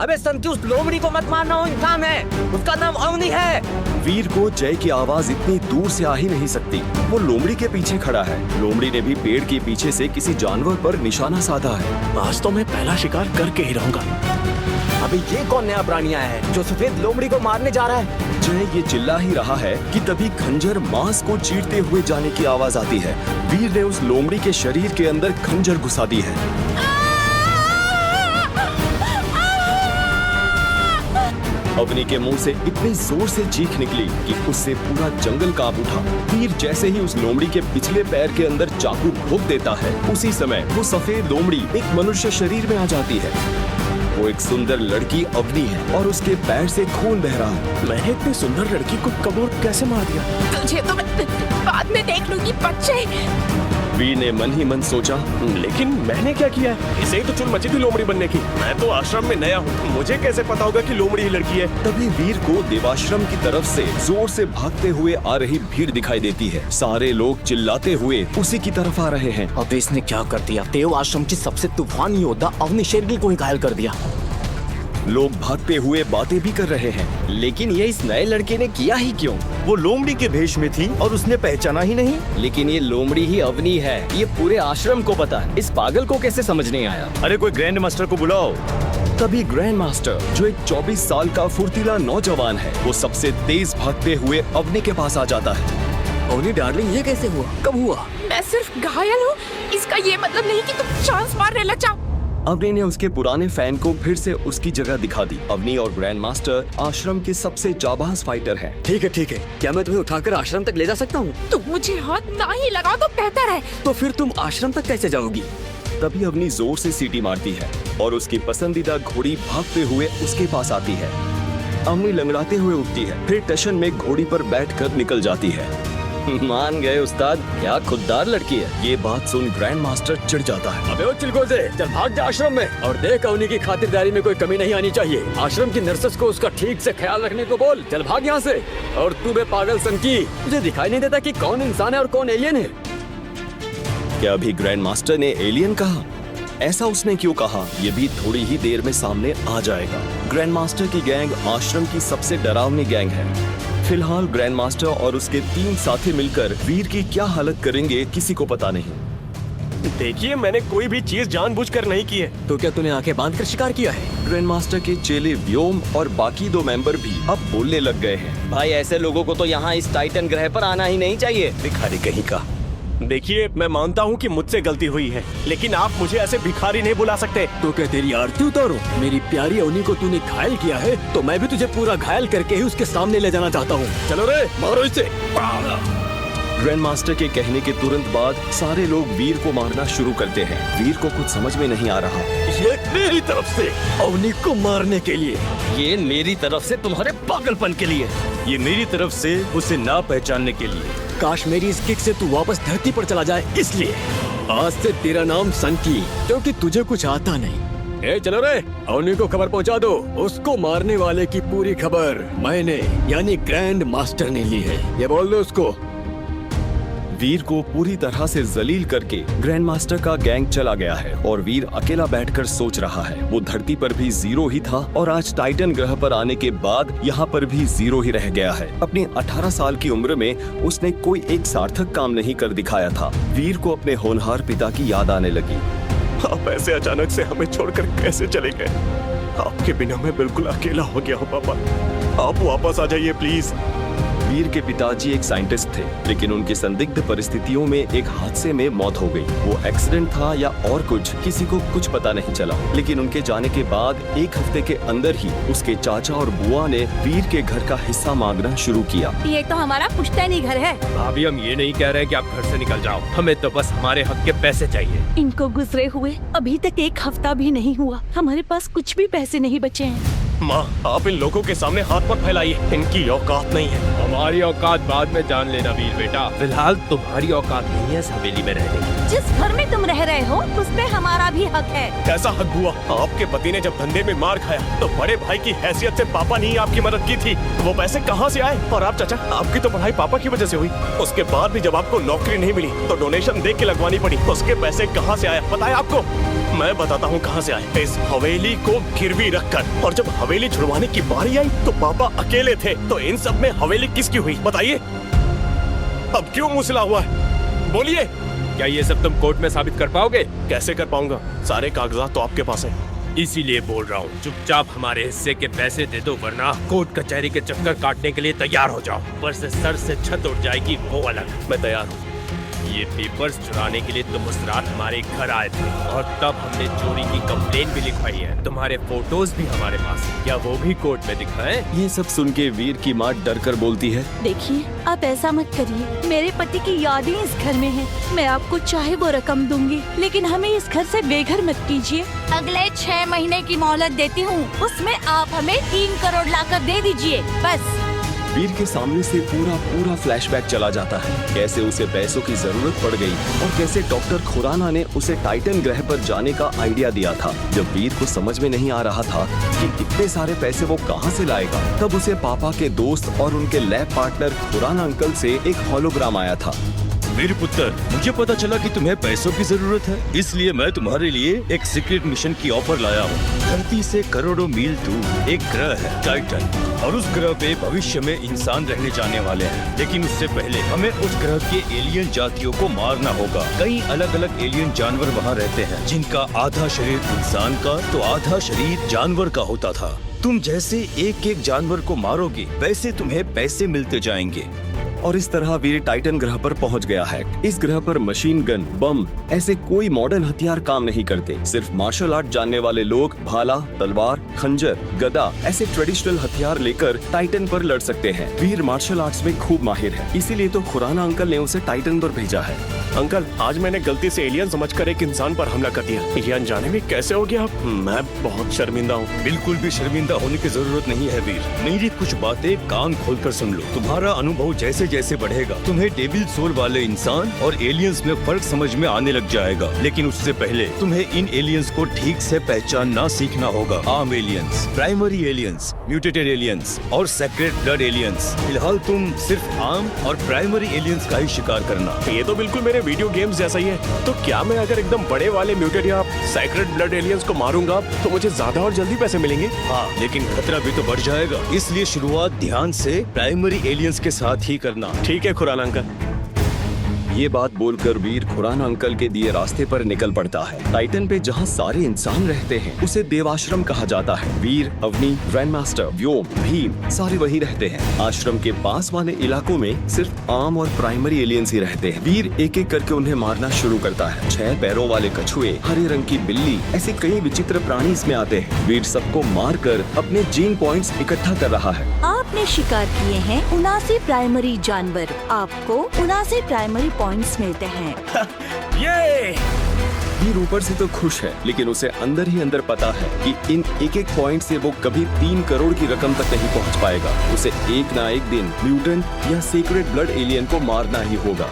अबे संकी, उस लोमड़ी को मत मारना, वो इंसान है, उसका नाम अवनी है। वीर को जय की आवाज इतनी दूर से आ ही नहीं सकती। वो लोमड़ी के पीछे खड़ा है। लोमड़ी ने भी पेड़ के पीछे से किसी जानवर पर निशाना साधा है। आज तो मैं पहला शिकार करके ही रहूंगा। अबे ये कौन नया प्राणी आया है जो सफेद लोमड़ी को मारने जा रहा है? जय ये चिल्ला ही रहा है कि तभी खंजर मांस को चीरते हुए जाने की आवाज आती है। वीर ने उस लोमड़ी के शरीर के अंदर खंजर घुसा दी है। अवनी के मुंह से इतनी जोर से चीख निकली कि उससे पूरा जंगल कांप उठा। वीर जैसे ही उस लोमड़ी के पिछले पैर के अंदर चाकू भोंक देता है, उसी समय वो सफेद लोमड़ी एक मनुष्य शरीर में आ जाती है। वो एक सुंदर लड़की अवनी है और उसके पैर से खून बह रहा है। मैंने इतनी सुंदर लड़की को कब और कैसे मार दिया? तुझे तो मैं बाद में देख लूंगी बच्चे। वीर ने मन ही मन सोचा, लेकिन मैंने क्या किया है? इसे ही तो चुल मची थी लोमड़ी बनने की। मैं तो आश्रम में नया हूँ, मुझे कैसे पता होगा कि लोमड़ी ही लड़की है? तभी वीर को देवाश्रम की तरफ से जोर से भागते हुए आ रही भीड़ दिखाई देती है। सारे लोग चिल्लाते हुए उसी की तरफ आ रहे हैं। अबे इसने क्या कर दिया? देव आश्रम की सबसे तूफानी योद्धा अवनी शेरगिल को ही घायल कर दिया। लोग भागते हुए बातें भी कर रहे हैं। लेकिन ये इस नए लड़के ने किया ही क्यों? वो लोमड़ी के भेष में थी और उसने पहचाना ही नहीं। लेकिन ये लोमड़ी ही अवनी है, ये पूरे आश्रम को पता है। इस पागल को कैसे समझ नहीं आया? अरे कोई ग्रैंड मास्टर को बुलाओ। तभी ग्रैंड मास्टर, जो एक 24 साल का फुर्तीला नौजवान है, वो सबसे तेज भागते हुए अवनी के पास आ जाता है। अवनी डार्लिंग, ये कैसे हुआ? कब हुआ? मैं सिर्फ घायल हूँ, इसका ये मतलब नहीं कि तुम चांस मारने लग जाओ। अवनी ने उसके पुराने फैन को फिर से उसकी जगह दिखा दी। अवनी और ग्रैंड मास्टर आश्रम के सबसे जाबाज फाइटर हैं। ठीक है, क्या मैं तुम्हें उठाकर आश्रम तक ले जा सकता हूँ? तुम मुझे हाथ ना ही लगाओ तो बेहतर है। तो फिर तुम आश्रम तक कैसे जाओगी? तभी अवनी जोर से सीटी मारती है और उसकी पसंदीदा घोड़ी भागते हुए उसके पास आती है। अवनी लंगड़ाते हुए उठती है, फिर टशन में घोड़ी पर बैठकर निकल जाती है। मान गए उस्ताद, क्या खुददार लड़की है। ये बात सुन ग्रैंड मास्टर चिढ़ जाता है। अबे ओ चिलगोज़े, चल भाग जा आश्रम में और देख अवनी की खातिरदारी में कोई कमी नहीं आनी चाहिए। आश्रम की नर्सेस को उसका ठीक से ख्याल रखने को बोल। चल भाग यहाँ से। और तू बे पागल संकी, तुझे दिखाई नहीं देता कि कौन इंसान है और कौन एलियन है? क्या अभी ग्रैंड मास्टर ने एलियन कहा? ऐसा उसने क्यों कहा, ये भी थोड़ी ही देर में सामने आ जाएगा। ग्रैंड मास्टर की गैंग आश्रम की सबसे डरावनी गैंग है। फिलहाल ग्रैंड मास्टर और उसके 3 साथी मिलकर वीर की क्या हालत करेंगे किसी को पता नहीं। देखिए, मैंने कोई भी चीज जानबूझकर नहीं की है। तो क्या तूने आंखें बांध कर शिकार किया है? ग्रैंड मास्टर के चेले व्योम और बाकी 2 मेंबर भी अब बोलने लग गए हैं। भाई, ऐसे लोगों को तो यहाँ इस टाइटन ग्रह पर आना ही नहीं चाहिए। भिखारी कहीं का। देखिए, मैं मानता हूँ कि मुझसे गलती हुई है, लेकिन आप मुझे ऐसे भिखारी नहीं बुला सकते। तो क्या तेरी आरती उतारूं? मेरी प्यारी अवनी को तूने घायल किया है, तो मैं भी तुझे पूरा घायल करके ही उसके सामने ले जाना चाहता हूँ। चलो रे, मारो इसे। ग्रैंड मास्टर के कहने के तुरंत बाद सारे लोग वीर को मारना शुरू करते हैं। वीर को कुछ समझ में नहीं आ रहा। ये मेरी तरफ से अवनी को मारने के लिए, ये मेरी तरफ से तुम्हारे पागलपन के लिए, ये मेरी तरफ से उसे ना पहचानने के लिए। काश मेरी इस किक से तू वापस धरती पर चला जाए। इसलिए आज से तेरा नाम संकी, क्योंकि तुझे कुछ आता नहीं। ए चलो रे, अवनी को खबर पहुंचा दो। उसको मारने वाले की पूरी खबर मैंने यानी ग्रैंड मास्टर ने ली है, ये बोल दो उसको। वीर को पूरी तरह से जलील करके ग्रैंड मास्टर का गैंग चला गया है और वीर अकेला बैठकर सोच रहा है। वो धरती पर भी 0 ही था और आज टाइटन ग्रह पर आने के बाद यहाँ पर भी 0 ही रह गया है। अपनी 18 साल की उम्र में उसने कोई एक सार्थक काम नहीं कर दिखाया था। वीर को अपने होनहार पिता की याद आने लगी। आप ऐसे अचानक से हमें छोड़कर कैसे चले गए? आपके बिना मैं बिल्कुल अकेला हो गया हूँ पापा, आप वापस आ जाइए प्लीज। वीर के पिताजी एक साइंटिस्ट थे, लेकिन उनकी संदिग्ध परिस्थितियों में एक हादसे में मौत हो गई। वो एक्सीडेंट था या और कुछ, किसी को कुछ पता नहीं चला। लेकिन उनके जाने के बाद 1 हफ्ते के अंदर ही उसके चाचा और बुआ ने वीर के घर का हिस्सा मांगना शुरू किया। ये तो हमारा पुश्तैनी घर है। भाभी, हम ये नहीं कह रहे कि आप घर से निकल जाओ, हमें तो बस हमारे हक के पैसे चाहिए। इनको गुजरे हुए अभी तक 1 हफ्ता भी नहीं हुआ, हमारे पास कुछ भी पैसे नहीं बचे हैं। माँ, आप इन लोगों के सामने हाथ मत फैलाइए, इनकी औकात नहीं है। हमारी औकात बाद में जान लेना वीर बेटा, फिलहाल तुम्हारी औकात नहीं है इस हवेली में रहने की। जिस घर में तुम रह रहे हो उस पे हमारा भी हक है। कैसा हक हुआ? आपके पति ने जब धंधे में मार खाया तो बड़े भाई की हैसियत से पापा ने ही आपकी मदद की थी। वो पैसे कहाँ से आए? और आप चाचा, आपकी तो पढ़ाई पापा की वजह से हुई। उसके बाद भी जब आपको नौकरी नहीं मिली तो डोनेशन देख के लगवानी पड़ी। उसके पैसे कहाँ से आए पता है आपको? मैं बताता हूँ कहाँ से आए। इस हवेली को गिरवी रखकर, और जब हवेली छुड़वाने की बारी आई तो पापा अकेले थे। तो इन सब में हवेली किसकी हुई बताइए? अब क्यों मुसला हुआ है, बोलिए। क्या ये सब तुम कोर्ट में साबित कर पाओगे? कैसे कर पाऊंगा, सारे कागजात तो आपके पास हैं। इसीलिए बोल रहा हूँ, चुपचाप हमारे हिस्से के पैसे दे दो, वरना कोर्ट कचहरी के चक्कर काटने के लिए तैयार हो जाओ। ऊपर से सर से छत उड़ जाएगी, वो अलग। मैं तैयार हूँ। ये पेपर्स चुराने के लिए तुम उस रात हमारे घर आए थे, और तब हमने चोरी की कंप्लेन भी लिखवाई है। तुम्हारे फोटोज भी हमारे पास हैं। क्या वो भी कोर्ट में दिखाएं? ये सब सुन के वीर की माँ डर कर बोलती है, देखिए, आप ऐसा मत करिए। मेरे पति की यादें इस घर में हैं। मैं आपको चाहे वो रकम दूंगी, लेकिन हमें इस घर से बेघर मत कीजिए। अगले 6 महीने की मोहलत देती हूँ, उसमें आप हमें 3 करोड़ लाकर दे दीजिए, बस। वीर के सामने से पूरा फ्लैशबैक चला जाता है, कैसे उसे पैसों की जरूरत पड़ गई और कैसे डॉक्टर खुराना ने उसे टाइटन ग्रह पर जाने का आइडिया दिया था। जब वीर को समझ में नहीं आ रहा था कि इतने सारे पैसे वो कहां से लाएगा, तब उसे पापा के दोस्त और उनके लैब पार्टनर खुराना अंकल से एक होलोग्राम आया था। मेरे पुत्र, मुझे पता चला कि तुम्हें पैसों की जरूरत है, इसलिए मैं तुम्हारे लिए एक सीक्रेट मिशन की ऑफर लाया हूँ। धरती से करोड़ों मील दूर एक ग्रह है टाइटन, और उस ग्रह पे भविष्य में इंसान रहने जाने वाले हैं। लेकिन उससे पहले हमें उस ग्रह के एलियन जातियों को मारना होगा। कई अलग अलग एलियन जानवर वहाँ रहते हैं, जिनका आधा शरीर इंसान का तो आधा शरीर जानवर का होता था। तुम जैसे एक एक जानवर को मारोगे, वैसे तुम्हें पैसे मिलते जाएंगे। और इस तरह वीर टाइटन ग्रह पर पहुंच गया है। इस ग्रह पर मशीन गन, बम ऐसे कोई मॉडर्न हथियार काम नहीं करते। सिर्फ मार्शल आर्ट जानने वाले लोग भाला, तलवार, खंजर, गदा ऐसे ट्रेडिशनल हथियार लेकर टाइटन पर लड़ सकते हैं। वीर मार्शल आर्ट्स में खूब माहिर है, इसीलिए तो खुराना अंकल ने उसे टाइटन पर भेजा है। अंकल, आज मैंने गलती से एलियन समझकर एक इंसान पर हमला कर दिया। ये अनजाने में कैसे हो गया? मैं बहुत शर्मिंदा हूँ। बिल्कुल भी शर्मिंदा होने की जरूरत नहीं है वीर। मेरी कुछ बातें कान खोलकर सुन लो। तुम्हारा अनुभव जैसे जैसे बढ़ेगा, तुम्हें डेविल सोल वाले इंसान और एलियंस में फर्क समझ में आने लग जाएगा। लेकिन उससे पहले तुम्हें इन एलियंस को ठीक से पहचानना सीखना होगा। Arm aliens, primary aliens, mutated aliens और सेक्रेट ब्लड एलियंस। फिलहाल तुम सिर्फ आर्म और प्राइमरी एलियंस का ही शिकार करना। ये तो बिल्कुल मेरे वीडियो गेम्स जैसा ही है। तो क्या मैं अगर एकदम बड़े वाले म्यूटेड या सेक्रेट ब्लड एलियंस को मारूंगा तो मुझे ज्यादा और जल्दी पैसे मिलेंगे? हाँ, लेकिन खतरा भी तो बढ़ जाएगा, इसलिए शुरुआत ध्यान से प्राइमरी एलियंस के साथ ही करना। ठीक है खुराना अंकल। ये बात बोलकर वीर खुराना अंकल के दिए रास्ते पर निकल पड़ता है। टाइटन पे जहाँ सारे इंसान रहते हैं उसे देवाश्रम कहा जाता है। वीर, अवनी, ग्रैंड मास्टर, व्योम, भीम सारे वही रहते हैं। आश्रम के पास वाले इलाकों में सिर्फ आम और प्राइमरी एलियंस ही रहते हैं। वीर एक एक करके उन्हें मारना शुरू करता है। 6 पैरों वाले कछुए, हरे रंग की बिल्ली, ऐसे कई विचित्र प्राणी इसमें आते हैं। वीर सबको मारकर अपने जीन पॉइंट्स इकट्ठा कर रहा है। आपने शिकार किए हैं 79 प्राइमरी जानवर। आपको 79 प्राइमरी पॉइंट्स मिलते हैं। ये वीर ऊपर से तो खुश है, लेकिन उसे अंदर ही अंदर पता है कि इन एक एक पॉइंट से वो कभी 3 करोड़ की रकम तक नहीं पहुंच पाएगा। उसे एक ना एक दिन म्यूटेंट या सीक्रेट ब्लड एलियन को मारना ही होगा।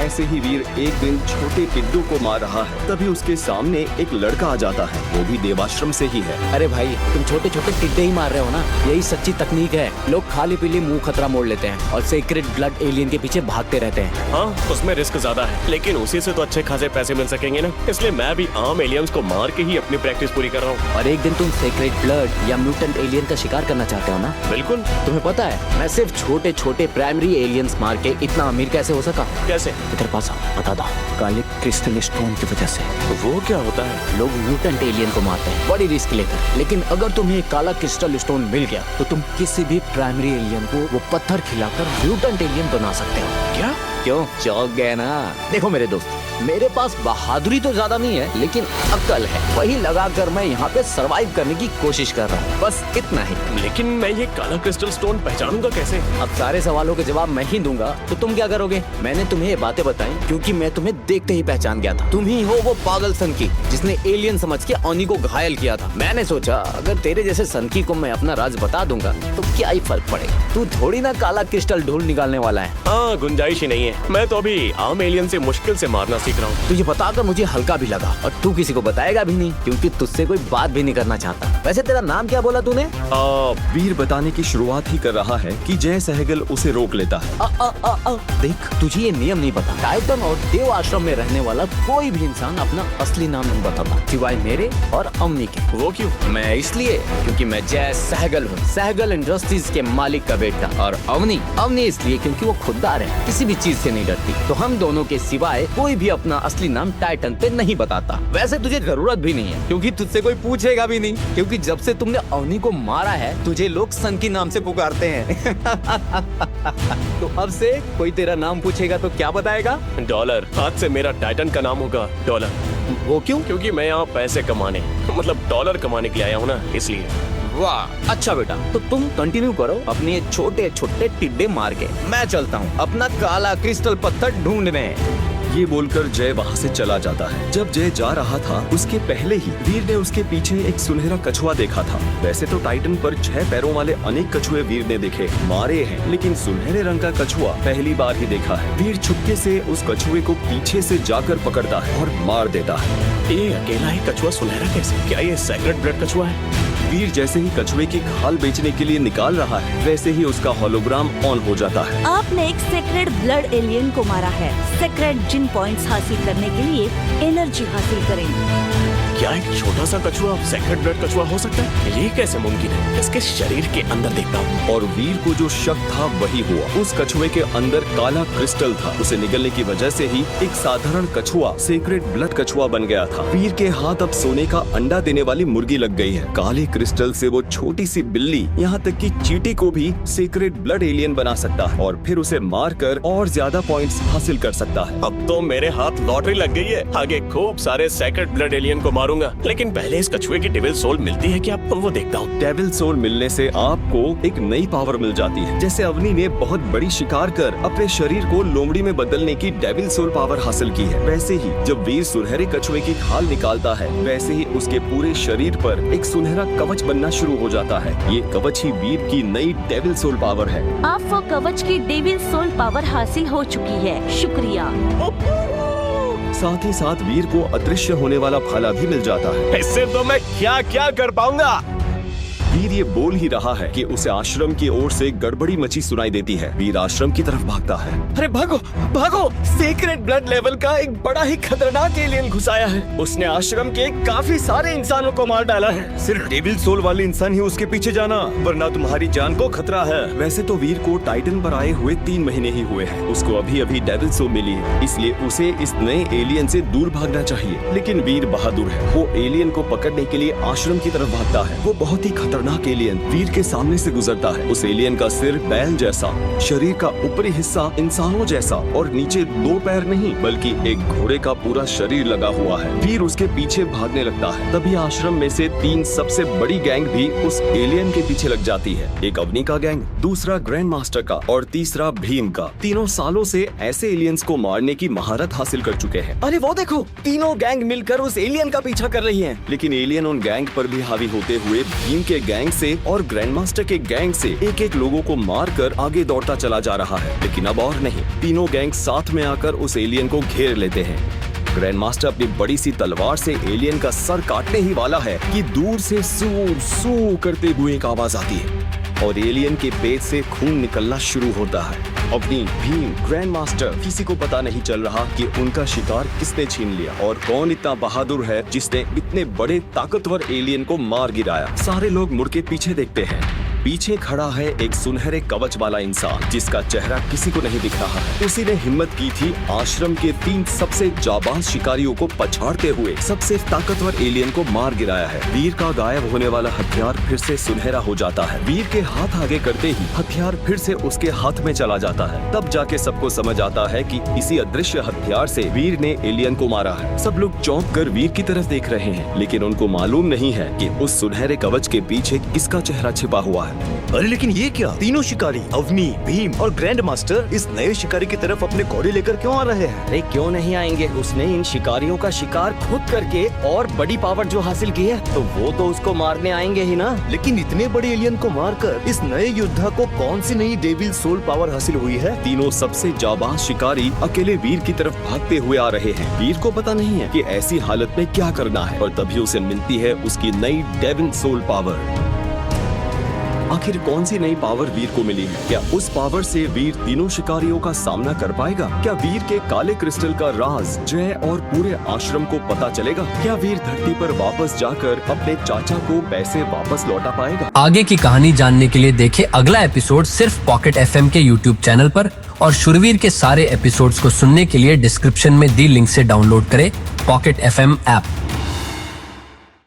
ऐसे ही वीर एक दिन छोटे टिड्डू को मार रहा है, तभी उसके सामने एक लड़का आ जाता है, वो भी देवाश्रम से ही है। अरे भाई, तुम छोटे छोटे टिड्डे ही मार रहे हो ना? यही सच्ची तकनीक है। लोग खाली पीली मुंह खतरा मोड़ लेते हैं और सीक्रेट ब्लड एलियन के पीछे भागते रहते हैं। हाँ, उसमें रिस्क ज्यादा है, लेकिन उसी से तो अच्छे खासे पैसे मिल सकेंगे ना। इसलिए मैं भी आम एलियंस को मार के ही अपनी प्रैक्टिस पूरी कर रहा हूँ। और एक दिन तुम सीक्रेट ब्लड या म्यूटेंट एलियन का शिकार करना चाहते हो ना? बिल्कुल। तुम्हें पता है, मैं सिर्फ छोटे छोटे प्राइमरी एलियंस मार के इतना अमीर कैसे हो सका? कैसे? इधर पास आओ, बता दो। काले क्रिस्टल स्टोन की वजह से। वो क्या होता है? लोग म्यूटेंट एलियन को मारते हैं बड़ी रिस्क लेकर, लेकिन अगर तुम्हें काला क्रिस्टल स्टोन मिल गया तो तुम किसी भी प्राइमरी एलियन को वो पत्थर खिलाकर म्यूटेंट एलियन बना सकते हो। क्या? क्यों, चौंक गए ना? देखो मेरे दोस्त, मेरे पास बहादुरी तो ज्यादा नहीं है, लेकिन अक्ल है। वही लगाकर मैं यहाँ पे सरवाइव करने की कोशिश कर रहा हूँ, बस इतना ही। लेकिन मैं ये काला क्रिस्टल स्टोन पहचानूंगा कैसे? अब सारे सवालों के जवाब मैं ही दूंगा, तो तुम क्या करोगे? मैंने तुम्हें ये बातें बताई क्योंकि मैं तुम्हें देखते ही पहचान गया था। तुम ही हो वो पागल सनकी जिसने एलियन समझ के ऑनी को घायल किया था। मैंने सोचा अगर तेरे जैसे सनकी को मैं अपना राज बता दूंगा तो क्या ही फर्क पड़ेगा। तू थोड़ी ना काला क्रिस्टल ढूंढ निकालने वाला है। हाँ, गुंजाइश ही नहीं है है। मैं तो अभी आम एलियन से मुश्किल से मारना सीख रहा हूँ। तुझे बताकर मुझे हल्का भी लगा और तू किसी को बताएगा भी नहीं क्योंकि तुझसे कोई बात भी नहीं करना चाहता। वैसे तेरा नाम क्या बोला तूने? वीर बताने की शुरुआत ही कर रहा है कि जय सहगल उसे रोक लेता है। देख, तुझे ये नियम नहीं पता। टाइटन और देव आश्रम में रहने वाला कोई भी इंसान अपना असली नाम नहीं बताता सिवाय मेरे और अम्मी के। वो क्यों? मैं इसलिए क्योंकि मैं जय सहगल हूँ, सहगल इंडस्ट्रीज के मालिक का बेटा। और अवनी इसलिए क्योंकि वो खुददार है, किसी भी चीज से नहीं डरती। तो हम दोनों के सिवाय कोई भी अपना असली नाम टाइटन पे नहीं बताता। वैसे तुझे जरूरत भी नहीं है क्योंकि तुझसे कोई पूछेगा भी नहीं, क्योंकि जब से तुमने अवनी को मारा है तुझे लोग सन के नाम से पुकारते हैं। तो अब से कोई तेरा नाम पूछेगा तो क्या बताएगा? डॉलर। आज से मेरा टाइटन का नाम होगा डॉलर। वो क्यों? क्योंकि मैं यहाँ पैसे कमाने, मतलब डॉलर कमाने के लिए आया हूँ ना, इसलिए। वाह, अच्छा बेटा, तो तुम कंटिन्यू करो अपने ये छोटे छोटे टिड्डे मार के। मैं चलता हूँ अपना काला क्रिस्टल पत्थर ढूंढने। ये बोलकर जय वहाँ से चला जाता है। जब जय जा रहा था उसके पहले ही वीर ने उसके पीछे एक सुनहरा कछुआ देखा था। वैसे तो टाइटन पर 6 पैरों वाले अनेक कछुए वीर ने देखे, मारे हैं, लेकिन सुनहरे रंग का कछुआ पहली बार ही देखा है। वीर छुपके से उस कछुए को पीछे से जाकर पकड़ता है और मार देता है। ये अकेला ही कछुआ सुनहरा कैसे? क्या ये सेक्रेट ब्लड कछुआ है? वीर जैसे ही कछुए की खाल बेचने के लिए निकाल रहा है वैसे ही उसका होलोग्राम ऑन हो जाता है। आपने एक सेक्रेट ब्लड एलियन को मारा है। सेक्रेट जिन पॉइंट्स हासिल करने के लिए एनर्जी हासिल करें। क्या एक छोटा सा कछुआ सेक्रेट ब्लड कछुआ हो सकता है? ये कैसे मुमकिन है? इसके शरीर के अंदर देखता हूँ। और वीर को जो शक था वही हुआ। उस कछुए के अंदर काला क्रिस्टल था। उसे निगलने की वजह से ही एक साधारण कछुआ सेक्रेट ब्लड कछुआ बन गया था। वीर के हाथ अब सोने का अंडा देने वाली मुर्गी लग गई है। काले क्रिस्टल से वो छोटी सी बिल्ली, यहाँ तक कि चींटी को भी सेक्रेट ब्लड एलियन बना सकता है और फिर उसे मार कर और ज्यादा पॉइंट्स हासिल कर सकता है। अब तो मेरे हाथ लॉटरी लग गई है। आगे खूब सारे सेक्रेट ब्लड एलियन को मारूंगा, लेकिन पहले इस कछुए की डेविल सोल मिलती है क्या? वो देखता हूँ। डेविल सोल मिलने से आपको एक नई पावर मिल जाती है। जैसे अवनी ने बहुत बड़ी शिकार कर अपने शरीर को लोमड़ी में बदलने की डेविल सोल पावर हासिल की है, वैसे ही जब वीर सुनहरे कछुए की खाल निकालता है वैसे ही उसके पूरे शरीर पर एक सुनहरा कवच बनना शुरू हो जाता है। ये कवच ही वीर की नई डेविल सोल पावर है। आपको कवच की डेविल सोल पावर हासिल हो चुकी है। शुक्रिया। साथ ही साथ वीर को अदृश्य होने वाला भाला भी मिल जाता है। इससे तो मैं क्या क्या कर पाऊंगा। वीर ये बोल ही रहा है कि उसे आश्रम की ओर से गड़बड़ी मची सुनाई देती है। वीर आश्रम की तरफ भागता है। अरे भागो भागो, सीक्रेट ब्लड लेवल का एक बड़ा ही खतरनाक एलियन घुस आया है। उसने आश्रम के काफी सारे इंसानों को मार डाला है। सिर्फ डेविल सोल वाले इंसान ही उसके पीछे जाना, वरना तुम्हारी जान को खतरा है। वैसे तो वीर को टाइटन पर आए हुए 3 महीने ही हुए हैं। उसको अभी अभी डेविल सोल मिली है, इसलिए उसे इस नए एलियन से दूर भागना चाहिए। लेकिन वीर बहादुर है, वो एलियन को पकड़ने के लिए आश्रम की तरफ भागता है। वो बहुत ही खतरनाक एलियन वीर के सामने से गुजरता है। उस एलियन का सिर बैल जैसा, शरीर का ऊपरी हिस्सा इंसानों जैसा और नीचे 2 पैर नहीं बल्कि एक घोड़े का पूरा शरीर लगा हुआ है। वीर उसके पीछे भागने लगता है। तभी आश्रम में से 3 सबसे बड़ी गैंग भी उस एलियन के पीछे लग जाती है। एक अवनी का गैंग, दूसरा ग्रैंड मास्टर का और तीसरा भीम का। तीनों सालों से ऐसे एलियंस को मारने की महारत हासिल कर चुके हैं। अरे वो देखो, तीनों गैंग मिलकर उस एलियन का पीछा कर रही है। लेकिन एलियन उन गैंग पर भी हावी होते हुए भीम के गैंग से और ग्रैंड मास्टर के गैंग से एक-एक लोगों को मारकर आगे दौड़ता चला जा रहा है। लेकिन अब और नहीं, तीनों गैंग साथ में आकर उस एलियन को घेर लेते हैं। ग्रैंड मास्टर अपनी बड़ी सी तलवार से एलियन का सर काटने ही वाला है कि दूर से सू सू करते हुए एक आवाज आती है और एलियन के पेट से खून निकलना शुरू होता है। अपनी भीम, ग्रैंड मास्टर, किसी को पता नहीं चल रहा कि उनका शिकार किसने छीन लिया और कौन इतना बहादुर है जिसने इतने बड़े ताकतवर एलियन को मार गिराया। सारे लोग मुड़ के पीछे देखते हैं। पीछे खड़ा है एक सुनहरे कवच वाला इंसान जिसका चेहरा किसी को नहीं दिख रहा है। उसी ने हिम्मत की थी आश्रम के 3 सबसे जाबाज शिकारियों को पछाड़ते हुए सबसे ताकतवर एलियन को मार गिराया है। वीर का गायब होने वाला हथियार फिर से सुनहरा हो जाता है। वीर के हाथ आगे करते ही हथियार फिर से उसके हाथ में चला जाता है। तब जाके सबको समझ आता है कि इसी अदृश्य हथियार से वीर ने एलियन को मारा है। सब लोग चौंक कर वीर की तरफ देख रहे हैं, लेकिन उनको मालूम नहीं है कि उस सुनहरे कवच के पीछे किसका चेहरा छिपा हुआ है। अरे लेकिन ये क्या, तीनों शिकारी अवनी, भीम और ग्रैंड मास्टर इस नए शिकारी की तरफ अपने घोड़े लेकर क्यों आ रहे हैं? अरे क्यों नहीं आएंगे, उसने इन शिकारियों का शिकार खुद करके और बड़ी पावर जो हासिल की है तो वो तो उसको मारने आएंगे ही ना। लेकिन इतने बड़े एलियन को मारकर इस नए योद्धा को कौन सी नई डेविल सोल पावर हासिल हुई है? तीनों सबसे जाबाज शिकारी अकेले वीर की तरफ भागते हुए आ रहे हैं। वीर को पता नहीं है कि ऐसी हालत में क्या करना है और तभी उसे मिलती है उसकी नई डेविल सोल पावर। आखिर कौन सी नई पावर वीर को मिली है? क्या उस पावर से वीर तीनों शिकारियों का सामना कर पाएगा? क्या वीर के काले क्रिस्टल का राज जय और पूरे आश्रम को पता चलेगा? क्या वीर धरती पर वापस जाकर अपने चाचा को पैसे वापस लौटा पाएगा? आगे की कहानी जानने के लिए देखें अगला एपिसोड सिर्फ पॉकेट FM के YouTube चैनल पर, और शुरवीर के सारे एपिसोड्स को सुनने के लिए डिस्क्रिप्शन में दी लिंक से डाउनलोड करें पॉकेट FM ऐप।